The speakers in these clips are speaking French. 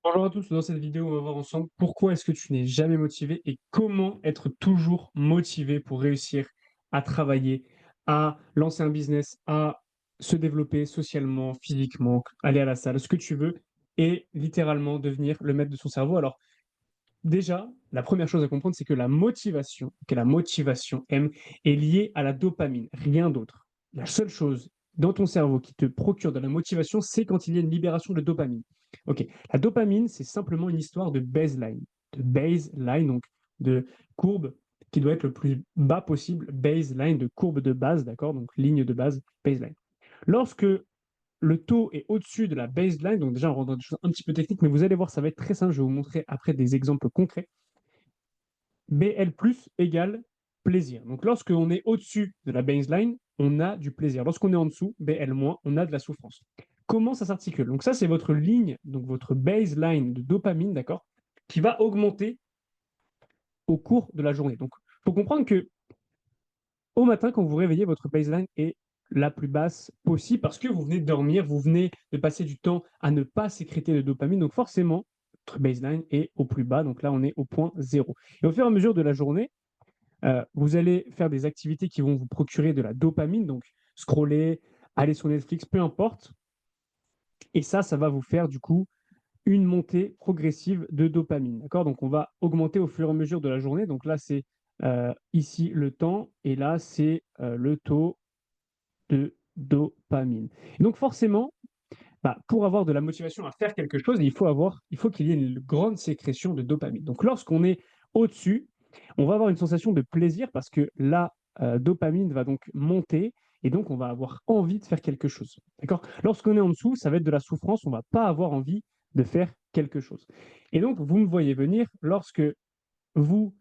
Bonjour à tous, dans cette vidéo, on va voir ensemble pourquoi est-ce que tu n'es jamais motivé et comment être toujours motivé pour réussir à travailler, à lancer un business, à se développer socialement, physiquement, aller à la salle, ce que tu veux, et littéralement devenir le maître de son cerveau. Alors, déjà, la première chose à comprendre, c'est que la motivation M est liée à la dopamine, rien d'autre. La seule chose dans ton cerveau qui te procure de la motivation, c'est quand il y a une libération de dopamine. Ok, la dopamine, c'est simplement une histoire de baseline, donc de courbe qui doit être le plus bas possible, baseline de courbe de base, d'accord, donc ligne de base, baseline. Lorsque le taux est au-dessus de la baseline, donc déjà on rentre dans des choses un petit peu techniques, mais vous allez voir, ça va être très simple, je vais vous montrer après des exemples concrets. BL plus égale plaisir. Donc lorsqu'on est au-dessus de la baseline, on a du plaisir. Lorsqu'on est en dessous, BL moins, on a de la souffrance. Comment ça s'articule? Donc ça, c'est votre ligne, donc votre baseline de dopamine, d'accord, qui va augmenter au cours de la journée. Donc il faut comprendre que au matin, quand vous vous réveillez, votre baseline est la plus basse possible parce que vous venez de dormir, vous venez de passer du temps à ne pas sécréter de dopamine. Donc forcément, votre baseline est au plus bas. Donc là, on est au point zéro. Et au fur et à mesure de la journée, vous allez faire des activités qui vont vous procurer de la dopamine, donc scroller, aller sur Netflix, peu importe. Et ça va vous faire du coup une montée progressive de dopamine. D'accord? Donc on va augmenter au fur et à mesure de la journée. Donc là, c'est ici le temps et là, c'est le taux de dopamine. Et donc forcément, pour avoir de la motivation à faire quelque chose, il faut qu'il y ait une grande sécrétion de dopamine. Donc lorsqu'on est au-dessus, on va avoir une sensation de plaisir parce que la dopamine va donc monter et donc on va avoir envie de faire quelque chose. D'accord? Lorsqu'on est en dessous, ça va être de la souffrance, on ne va pas avoir envie de faire quelque chose. Et donc, vous me voyez venir, lorsque vous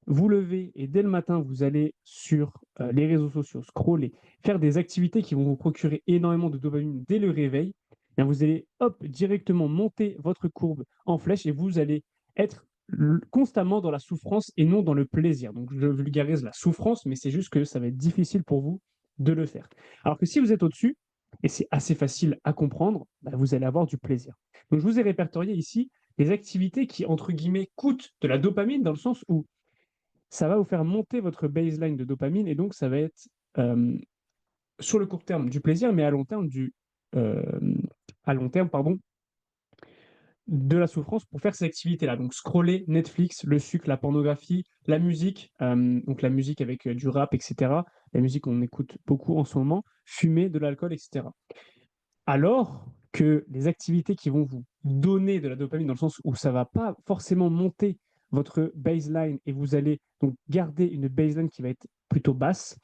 vous levez et dès le matin, vous allez sur les réseaux sociaux, scroller, faire des activités qui vont vous procurer énormément de dopamine dès le réveil, eh bien vous allez hop, directement monter votre courbe en flèche et vous allez être constamment dans la souffrance et non dans le plaisir. Donc je vulgarise la souffrance, mais c'est juste que ça va être difficile pour vous de le faire. Alors que si vous êtes au-dessus, et c'est assez facile à comprendre, vous allez avoir du plaisir. Donc je vous ai répertorié ici des activités qui, entre guillemets, coûtent de la dopamine dans le sens où ça va vous faire monter votre baseline de dopamine et donc ça va être sur le court terme du plaisir, mais euh, à long terme, pardon, de la souffrance pour faire ces activités-là. Donc scroller, Netflix, le sucre, la pornographie, la musique, donc la musique avec du rap, etc. La musique qu'on écoute beaucoup en ce moment, fumer, de l'alcool, etc. Alors que les activités qui vont vous donner de la dopamine, dans le sens où ça ne va pas forcément monter votre baseline et vous allez donc garder une baseline qui va être plutôt basse,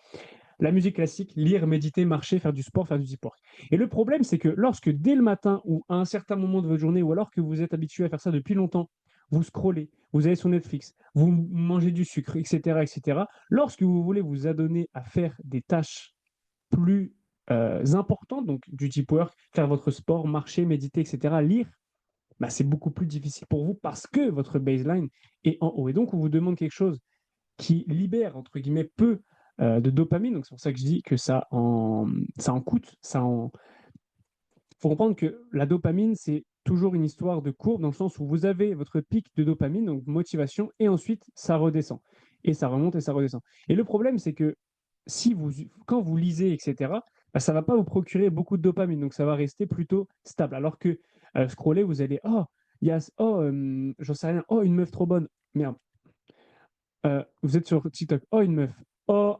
la musique classique, lire, méditer, marcher, faire du sport, faire du sport. Et le problème, c'est que lorsque dès le matin ou à un certain moment de votre journée, ou alors que vous êtes habitué à faire ça depuis longtemps, vous scrollez, vous allez sur Netflix, vous mangez du sucre, etc., etc., lorsque vous voulez vous adonner à faire des tâches plus importantes, donc du deep work, faire votre sport, marcher, méditer, etc., lire, c'est beaucoup plus difficile pour vous parce que votre baseline est en haut. Et donc, on vous demande quelque chose qui libère, entre guillemets, peu de dopamine. Donc, c'est pour ça que je dis que ça en coûte. Il faut comprendre que la dopamine, c'est toujours une histoire de courbe, dans le sens où vous avez votre pic de dopamine, donc motivation, et ensuite, ça redescend. Et ça remonte et ça redescend. Et le problème, c'est que si vous, quand vous lisez, etc., ça ne va pas vous procurer beaucoup de dopamine, donc ça va rester plutôt stable. Alors que scroller, vous allez, oh, il y a, oh, j'en sais rien, oh, une meuf trop bonne. Merde, vous êtes sur TikTok. Oh, une meuf. Oh,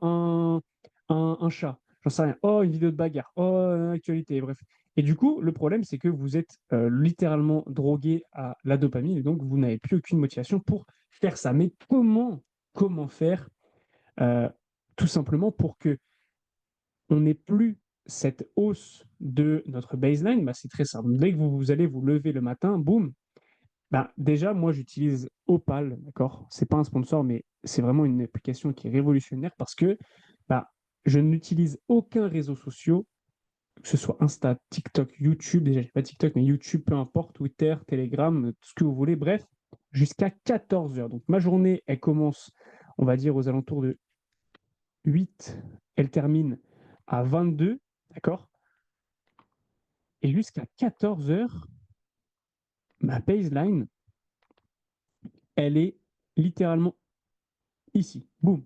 un chat. J'en sais rien. Oh, une vidéo de bagarre. Oh, actualité. Bref. Et du coup, le problème, c'est que vous êtes littéralement drogué à la dopamine et donc vous n'avez plus aucune motivation pour faire ça. Mais comment faire euh, tout simplement pour que on n'ait plus cette hausse de notre baseline? C'est très simple. Dès que vous allez vous lever le matin, boum, déjà, moi, j'utilise Opal, d'accord? C'est pas un sponsor, mais c'est vraiment une application qui est révolutionnaire parce que bah, je n'utilise aucun réseau social, que ce soit Insta, TikTok, YouTube, déjà, j'ai pas TikTok, mais YouTube, peu importe, Twitter, Telegram, tout ce que vous voulez, bref, jusqu'à 14 heures. Donc, ma journée, elle commence, on va dire, aux alentours de 8, elle termine à 22, d'accord? Et jusqu'à 14 heures, ma baseline, elle est littéralement ici. Boum.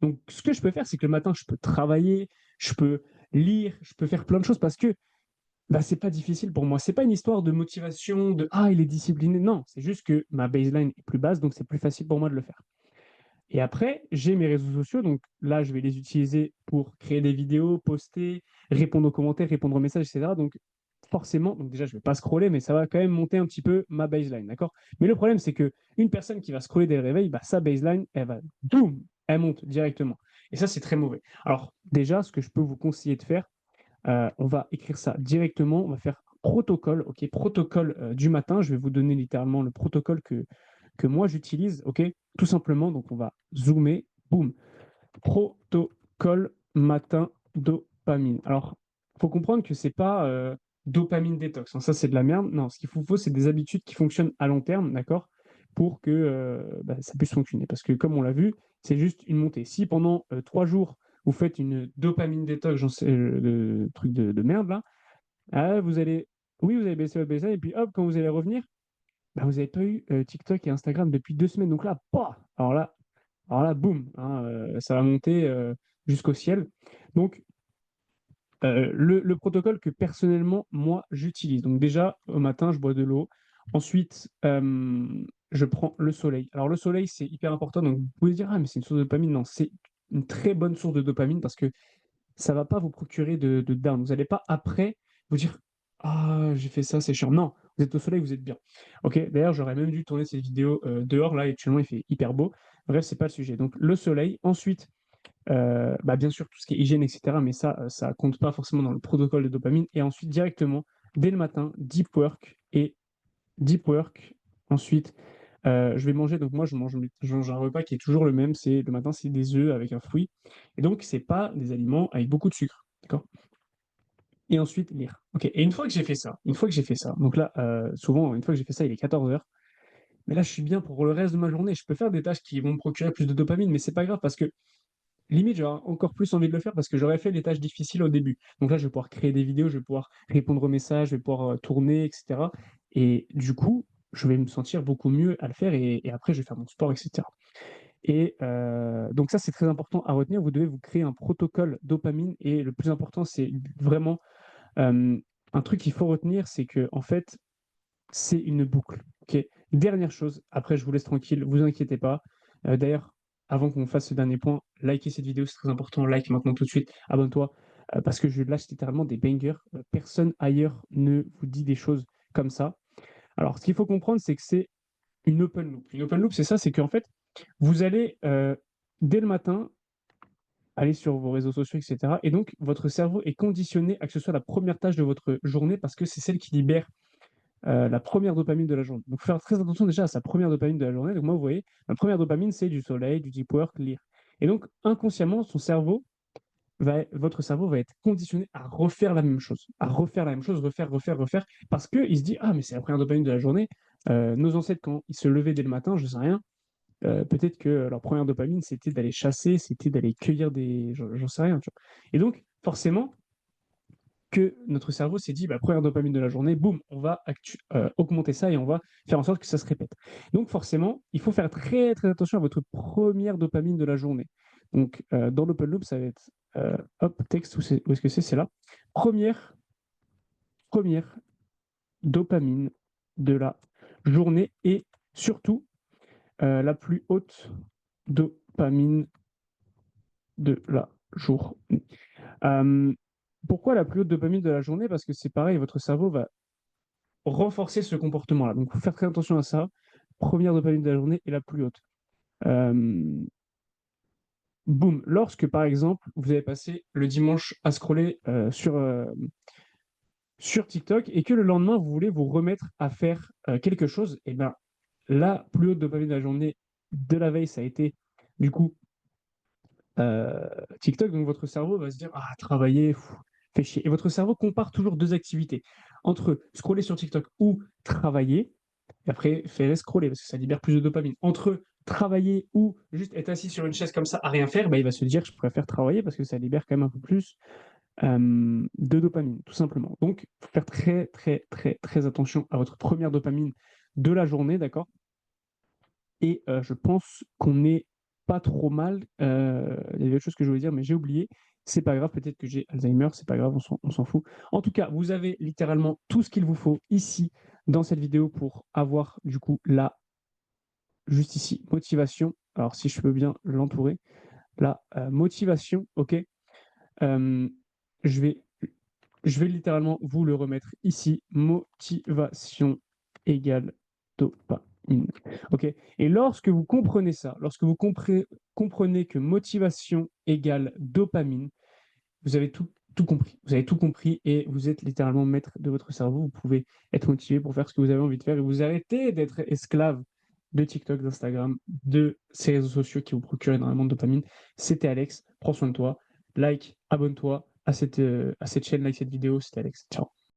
Donc, ce que je peux faire, c'est que le matin, je peux travailler, je peux lire, je peux faire plein de choses parce que bah, c'est pas difficile pour moi. C'est pas une histoire de motivation, de ah, il est discipliné. Non, c'est juste que ma baseline est plus basse, donc c'est plus facile pour moi de le faire. Et après, j'ai mes réseaux sociaux, donc là, je vais les utiliser pour créer des vidéos, poster, répondre aux commentaires, répondre aux messages, etc. Donc, forcément, donc déjà, je ne vais pas scroller, mais ça va quand même monter un petit peu ma baseline, d'accord? Mais le problème, c'est que une personne qui va scroller dès le réveil, bah, sa baseline, elle va, boum, elle monte directement. Et ça, c'est très mauvais. Alors, déjà, ce que je peux vous conseiller de faire, on va écrire ça directement, on va faire un protocole, ok? Protocole du matin, je vais vous donner littéralement le protocole que moi j'utilise, ok? Tout simplement, donc on va zoomer, boum, protocole matin dopamine. Alors, il faut comprendre que c'est pas dopamine détox, hein, ça c'est de la merde. Non, ce qu'il faut, c'est des habitudes qui fonctionnent à long terme, d'accord? Pour que bah, ça puisse fonctionner. Parce que comme on l'a vu, c'est juste une montée. Si pendant 3 jours, vous faites une dopamine détox, j'en sais, le truc de merde là, vous allez, oui, vous allez baisser votre baseline, et puis hop, quand vous allez revenir, bah, vous n'avez pas eu TikTok et Instagram depuis 2 semaines. Donc là, bah, alors là, boum, hein, ça va monter jusqu'au ciel. Donc, le protocole que personnellement, moi, j'utilise. Donc déjà, au matin, je bois de l'eau. Ensuite, je prends le soleil. Alors le soleil, c'est hyper important. Donc vous pouvez dire, ah, mais c'est une source de dopamine. Non, c'est une très bonne source de dopamine parce que ça va pas vous procurer de down. Vous n'allez pas après vous dire ah j'ai fait ça, c'est chiant. Non, vous êtes au soleil, vous êtes bien. Ok. D'ailleurs, j'aurais même dû tourner cette vidéo dehors. Là, actuellement, il fait hyper beau. Bref, c'est pas le sujet. Donc le soleil. Ensuite, bah, bien sûr tout ce qui est hygiène, etc. Mais ça compte pas forcément dans le protocole de dopamine. Et ensuite directement dès le matin, deep work et deep work. Ensuite, je vais manger, donc moi je mange un repas qui est toujours le même, c'est le matin, c'est des œufs avec un fruit. Et donc, c'est pas des aliments avec beaucoup de sucre. D'accord? Et ensuite, lire. Ok. Et une fois que j'ai fait ça, donc là, souvent, une fois que j'ai fait ça, il est 14 heures. Mais là, je suis bien pour le reste de ma journée. Je peux faire des tâches qui vont me procurer plus de dopamine, mais c'est pas grave parce que limite, j'aurais encore plus envie de le faire parce que j'aurais fait les tâches difficiles au début. Donc là, je vais pouvoir créer des vidéos, je vais pouvoir répondre aux messages, je vais pouvoir tourner, etc. Et du coup, je vais me sentir beaucoup mieux à le faire et après, je vais faire mon sport, etc. Et donc ça, c'est très important à retenir. Vous devez vous créer un protocole dopamine et le plus important, c'est vraiment un truc qu'il faut retenir, c'est que en fait, c'est une boucle. Ok. Dernière chose, après je vous laisse tranquille, vous inquiétez pas. D'ailleurs, avant qu'on fasse ce dernier point, likez cette vidéo, c'est très important. Like maintenant tout de suite, abonne-toi, parce que je lâche littéralement des bangers. Personne ailleurs ne vous dit des choses comme ça. Alors, ce qu'il faut comprendre, c'est que c'est une open loop. Une open loop, c'est ça, c'est qu'en fait, vous allez, dès le matin, aller sur vos réseaux sociaux, etc. Et donc, votre cerveau est conditionné à que ce soit la première tâche de votre journée parce que c'est celle qui libère la première dopamine de la journée. Donc, faut faire très attention déjà à sa première dopamine de la journée. Donc, moi, vous voyez, ma première dopamine, c'est du soleil, du deep work, lire. Et donc, inconsciemment, votre cerveau va être conditionné à refaire la même chose, refaire, refaire, refaire, parce qu'il se dit, ah, mais c'est la première dopamine de la journée. Nos ancêtres, quand ils se levaient dès le matin, je sais rien, peut-être que leur première dopamine, c'était d'aller chasser, c'était d'aller cueillir des. J'en sais rien, tu vois. Et donc, forcément, que notre cerveau s'est dit, bah, première dopamine de la journée, boum, on va augmenter ça et on va faire en sorte que ça se répète. Donc forcément, il faut faire très très attention à votre première dopamine de la journée. Donc dans l'open loop, ça va être, hop, texte, où est-ce que c'est? C'est là. Première, première dopamine de la journée et surtout la plus haute dopamine de la journée. Euh, Pourquoi la plus haute dopamine de la journée? Parce que c'est pareil, votre cerveau va renforcer ce comportement-là. Donc, il faut faire très attention à ça. Première dopamine de la journée est la plus haute. Euh, Boum. Lorsque, par exemple, vous avez passé le dimanche à scroller sur TikTok et que le lendemain, vous voulez vous remettre à faire quelque chose, et bien, la plus haute dopamine de la journée de la veille, ça a été, du coup, TikTok. Donc, votre cerveau va se dire, ah, travailler, fait chier. Et votre cerveau compare toujours deux activités. Entre scroller sur TikTok ou travailler, et après, faire scroller parce que ça libère plus de dopamine. Entre travailler ou juste être assis sur une chaise comme ça à rien faire, bah, il va se dire je préfère travailler parce que ça libère quand même un peu plus de dopamine, tout simplement. Donc, il faut faire très, très, très, très attention à votre première dopamine de la journée, d'accord? Et je pense qu'on n'est pas trop mal. Il y avait autre chose que je voulais dire, mais j'ai oublié. C'est pas grave, peut-être que j'ai Alzheimer, c'est pas grave, on s'en fout. En tout cas, vous avez littéralement tout ce qu'il vous faut ici dans cette vidéo pour avoir du coup la, juste ici, motivation. Alors si je peux bien l'entourer, la motivation, ok. Euh, je vais Je vais littéralement vous le remettre ici. Motivation égale dopamine. OK? Et lorsque vous comprenez ça, lorsque vous comprenez que motivation égale dopamine, vous avez tout compris. Vous avez tout compris et vous êtes littéralement maître de votre cerveau. Vous pouvez être motivé pour faire ce que vous avez envie de faire et vous arrêtez d'être esclave de TikTok, d'Instagram, de ces réseaux sociaux qui vous procurent énormément de dopamine. C'était Alex. Prends soin de toi. Like, abonne-toi à cette chaîne, like cette vidéo. C'était Alex. Ciao.